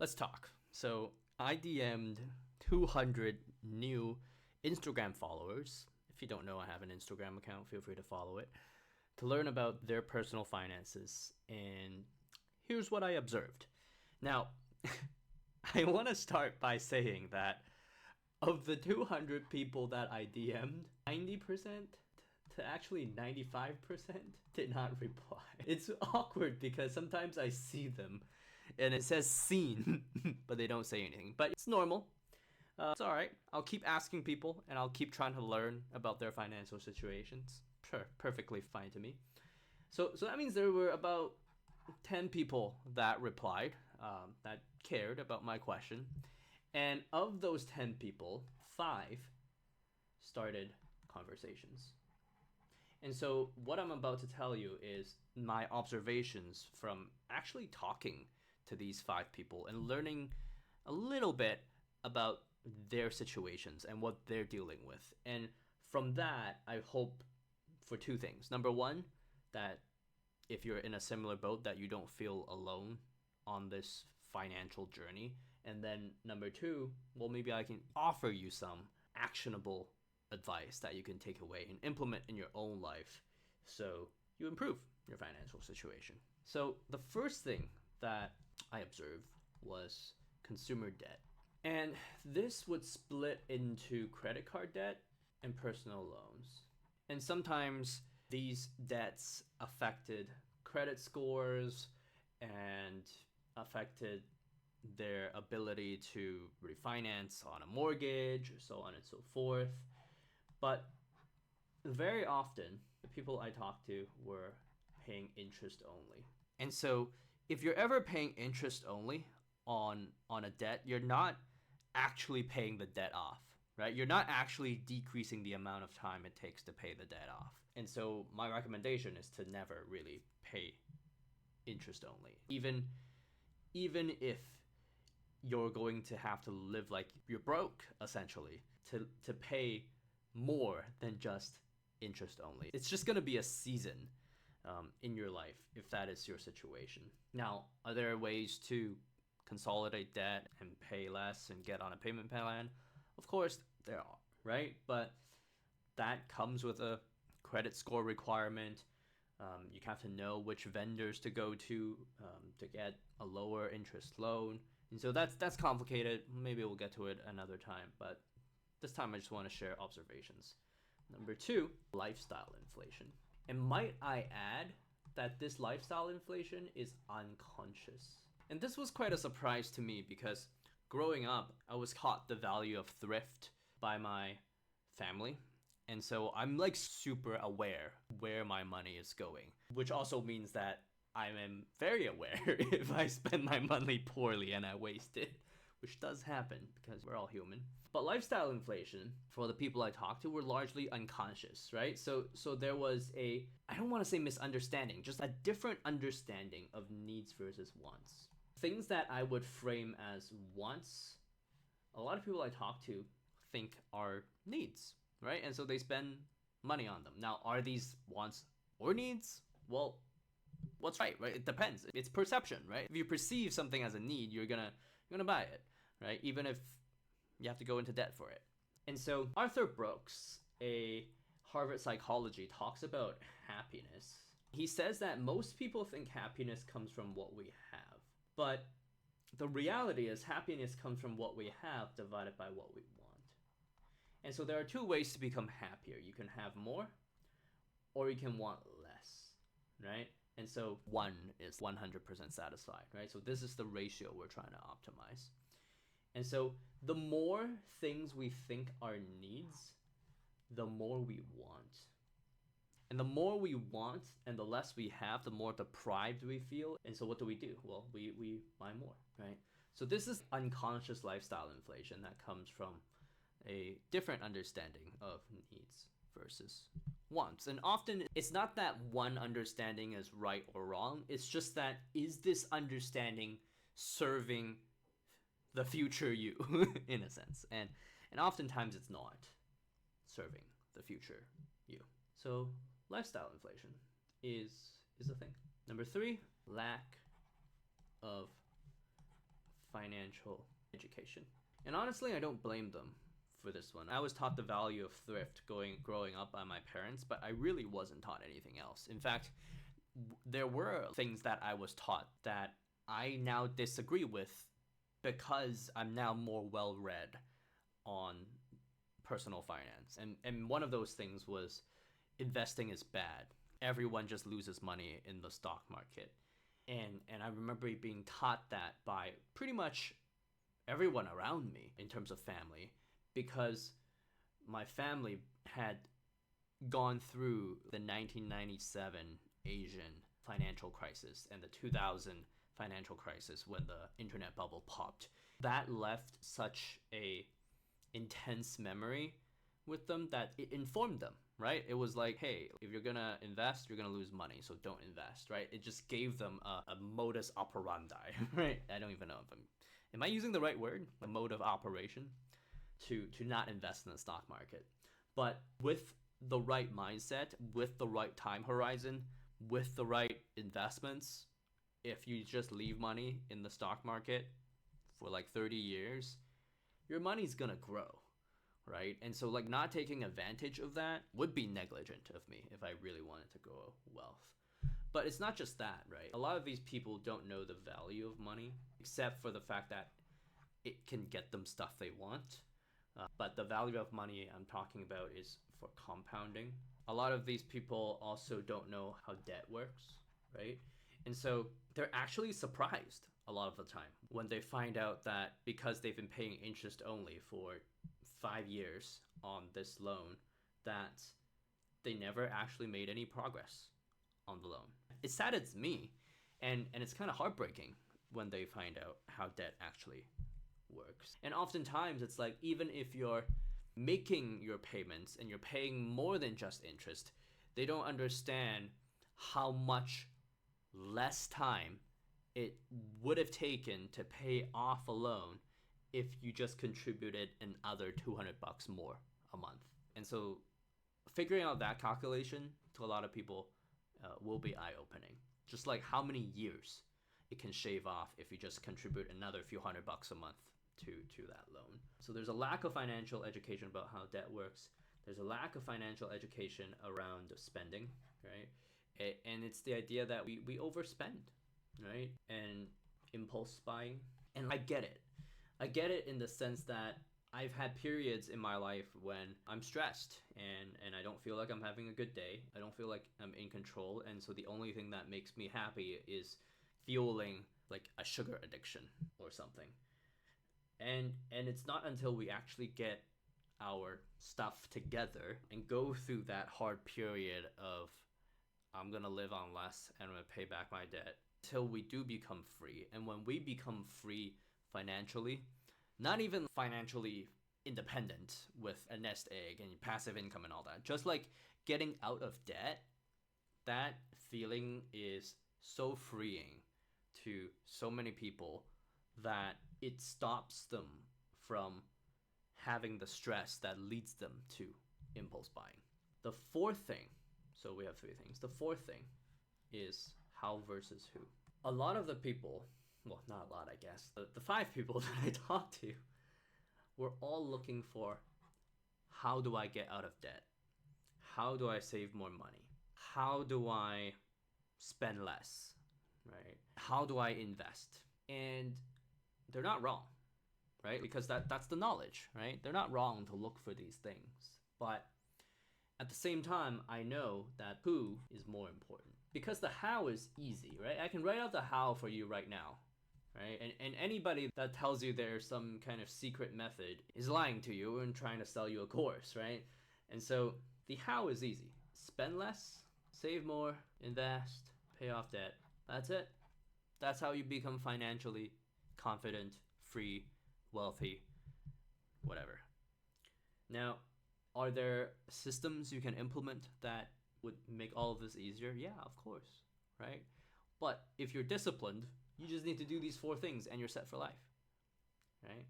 Let's talk. So I DM'd 200 new Instagram followers. If you don't know, I have an Instagram account. Feel free to follow it to learn about their personal finances. And here's what I observed. Now, I want to start by saying that of the 200 people that I DM'd, 90% to actually 95% did not reply. It's awkward because sometimes I see them and it says seen, but they don't say anything. But it's normal. It's all right. I'll keep asking people and I'll keep trying to learn about their financial situations. Sure, perfectly fine to me. So that means there were about 10 people that replied, that cared about my question. And of those 10 people, 5 started conversations. And so what I'm about to tell you is my observations from actually talking to these 5 people and learning a little bit about their situations and what they're dealing with. And from that, I hope for 2 things. Number 1, that if you're in a similar boat, that you don't feel alone on this financial journey. And then number 2, well, maybe I can offer you some actionable advice that you can take away and implement in your own life so you improve your financial situation. So the first thing that I observed was consumer debt. And this would split into credit card debt and personal loans. And sometimes these debts affected credit scores and affected their ability to refinance on a mortgage, so on and so forth. But very often, the people I talked to were paying interest only. And so if you're ever paying interest only on a debt, you're not actually paying the debt off, right? You're not actually decreasing the amount of time it takes to pay the debt off. And so my recommendation is to never really pay interest only. Even if you're going to have to live like you're broke, essentially, to pay more than just interest only. It's just going to be a season in your life if that is your situation. Now, are there ways to consolidate debt and pay less and get on a payment plan? Of course there are, right? But that comes with a credit score requirement. You have to know which vendors to go to get a lower interest loan. And so that's complicated. Maybe we'll get to it another time, but this time I just want to share observations. Number 2, lifestyle inflation. And might I add that this lifestyle inflation is unconscious. And this was quite a surprise to me because growing up, I was taught the value of thrift by my family. And so I'm like super aware where my money is going, which also means that I am very aware if I spend my money poorly and I waste it, which does happen because we're all human. But lifestyle inflation, for the people I talked to, were largely unconscious, right? So there was I don't want to say misunderstanding, just a different understanding of needs versus wants. Things that I would frame as wants, a lot of people I talk to think are needs, right? And so they spend money on them. Now, are these wants or needs? Well, what's right? It depends. It's perception, right? If you perceive something as a need, you're gonna buy it, right? Even if you have to go into debt for it. And so Arthur Brooks, a Harvard psychology, talks about happiness. He says that most people think happiness comes from what we have. But the reality is happiness comes from what we have divided by what we want. And so there are 2 ways to become happier. You can have more or you can want less, right? And so 1 is 100% satisfied, right? So this is the ratio we're trying to optimize. And so the more things we think are needs, the more we want. And the more we want and the less we have, the more deprived we feel. And so what do? Well, we buy more, right? So this is unconscious lifestyle inflation that comes from a different understanding of needs versus wants. And often it's not that one understanding is right or wrong. It's just that, is this understanding serving the future you in a sense? And oftentimes it's not serving the future you. So lifestyle inflation is a thing. Number 3, lack of financial education. And honestly, I don't blame them for this one. I was taught the value of thrift growing up by my parents, but I really wasn't taught anything else. In fact, there were things that I was taught that I now disagree with because I'm now more well read on personal finance. And one of those things was investing is bad. Everyone just loses money in the stock market. And I remember being taught that by pretty much everyone around me in terms of family, because my family had gone through the 1997 Asian financial crisis and the 2000 financial crisis when the internet bubble popped. That left such a intense memory with them that it informed them, right? It was like, hey, if you're gonna invest, you're gonna lose money, so don't invest, right? It just gave them a modus operandi, right? I don't even know if am I using the right word? A mode of operation to not invest in the stock market. But with the right mindset, with the right time horizon, with the right investments, if you just leave money in the stock market for like 30 years, your money's gonna grow, right? And so like not taking advantage of that would be negligent of me if I really wanted to grow wealth. But it's not just that, right? A lot of these people don't know the value of money, except for the fact that it can get them stuff they want. But the value of money I'm talking about is for compounding. A lot of these people also don't know how debt works, right? And so they're actually surprised a lot of the time when they find out that because they've been paying interest only for 5 years on this loan, that they never actually made any progress on the loan. It saddens me, and it's kind of heartbreaking when they find out how debt actually works. And oftentimes it's like, even if you're making your payments and you're paying more than just interest, they don't understand how much less time it would have taken to pay off a loan if you just contributed another $200 more a month. And so figuring out that calculation to a lot of people will be eye-opening. Just like how many years it can shave off if you just contribute another few $100 a month to that loan. So there's a lack of financial education about how debt works. There's a lack of financial education around spending, right? And it's the idea that we overspend, right? And impulse buying. And I get it. I get it in the sense that I've had periods in my life when I'm stressed and I don't feel like I'm having a good day. I don't feel like I'm in control. And so the only thing that makes me happy is fueling like a sugar addiction or something. And it's not until we actually get our stuff together and go through that hard period of I'm gonna live on less and I'm gonna pay back my debt till we do become free. And when we become free financially, not even financially independent with a nest egg and passive income and all that, just like getting out of debt, that feeling is so freeing to so many people that it stops them from having the stress that leads them to impulse buying. The fourth thing, so we have three things. The fourth thing is how versus who. A lot of the people, well, not a lot, I guess, the 5 people that I talked to were all looking for, how do I get out of debt? How do I save more money? How do I spend less, right? How do I invest? And they're not wrong, right? Because that's the knowledge, right? They're not wrong to look for these things. But at the same time, I know that who is more important. Because the how is easy, right? I can write out the how for you right now, right? And anybody that tells you there's some kind of secret method is lying to you and trying to sell you a course, right? And so the how is easy. Spend less, save more, invest, pay off debt. That's it. That's how you become financially confident, free, wealthy, whatever. Now, are there systems you can implement that would make all of this easier? Yeah, of course, right? But if you're disciplined, you just need to do these 4 things and you're set for life, right?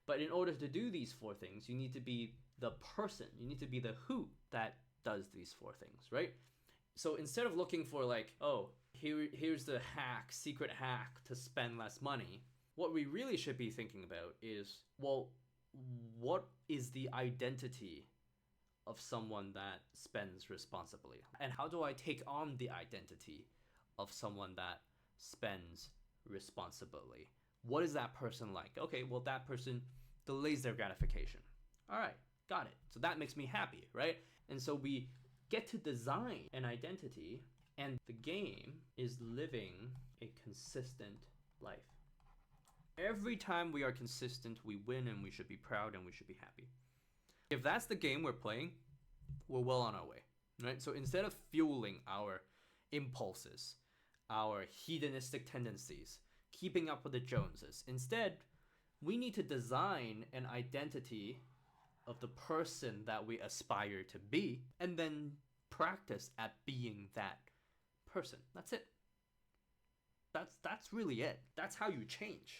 But in order to do these 4 things, you need to be the person, you need to be the who that does these 4 things, right? So instead of looking for like, oh, here's the hack, secret hack to spend less money, What we really should be thinking about is, well, what is the identity of someone that spends responsibly? And how do I take on the identity of someone that spends responsibly? What is that person like? Okay, well, that person delays their gratification. All right, got it. So that makes me happy, right? And so we get to design an identity, and the game is living a consistent life. Every time we are consistent, we win, and we should be proud and we should be happy. If that's the game we're playing, we're well on our way, right? So instead of fueling our impulses, our hedonistic tendencies, keeping up with the Joneses, instead, we need to design an identity of the person that we aspire to be, and then practice at being that person. That's it. That's really it. That's how you change.